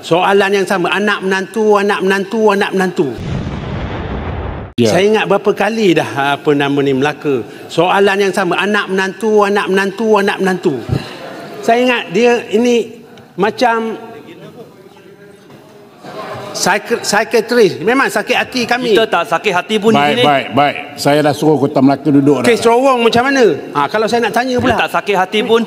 Soalan yang sama, anak menantu, anak menantu, anak menantu. Ya. Saya ingat berapa kali dah Melaka. Soalan yang sama, anak menantu, anak menantu, anak menantu. Saya ingat dia ini macam psikiatris. Memang sakit hati kami. Kita tak sakit hati pun di sini. Baik. Saya dah suruh Kota Melaka duduk. Kes terowong macam mana? Kalau saya nak tanya pula. Kita tak sakit hati pun.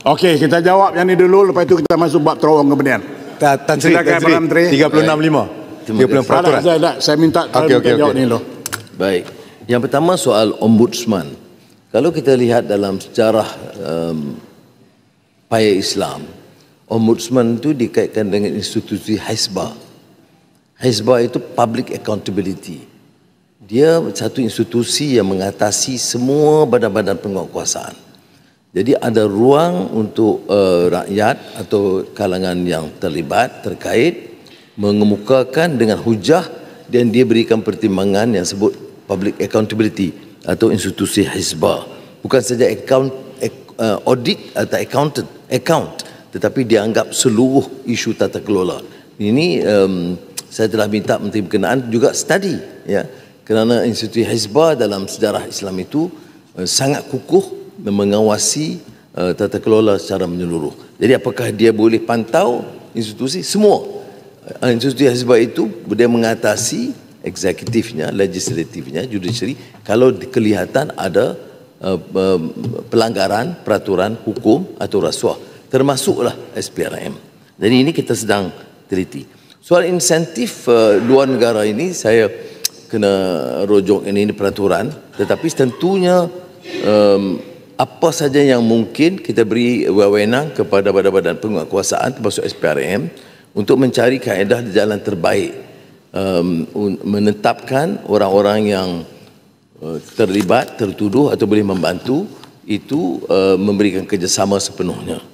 Okey, kita jawab yang ni dulu. Lepas itu kita masuk bab terowong kemudian. Tan Sri, Perdana Menteri. 36.5. 30 peraturan. Saya minta jawab ni dulu. Baik. Yang pertama soal ombudsman. Kalau kita lihat dalam sejarah paya Islam, ombudsman itu dikaitkan dengan institusi Hisbah. Hisbah itu public accountability. Dia satu institusi yang mengatasi semua badan-badan penguatkuasaan. Jadi ada ruang untuk rakyat atau kalangan yang terlibat, terkait, mengemukakan dengan hujah dan dia berikan pertimbangan yang sebut public accountability atau institusi Hisbah. Bukan saja audit atau account, tetapi dianggap seluruh isu tata kelola. Ini saya telah minta Menteri Berkenaan juga study, ya, kerana institusi Hisbah dalam sejarah Islam itu sangat kukuh mengawasi tata kelola secara menyeluruh. Jadi apakah dia boleh pantau institusi semua? Institusi Hisbah itu dia mengatasi eksekutifnya, legislatifnya, judiciary kalau kelihatan ada pelanggaran peraturan hukum atau rasuah, termasuklah SPRM. Jadi ini kita sedang teliti. Soal insentif luar negara ini saya kena rujuk ini peraturan, tetapi tentunya apa saja yang mungkin kita beri wewenang kepada badan-badan penguatkuasaan termasuk SPRM untuk mencari kaedah jalan terbaik, menetapkan orang-orang yang terlibat, tertuduh atau boleh membantu itu memberikan kerjasama sepenuhnya.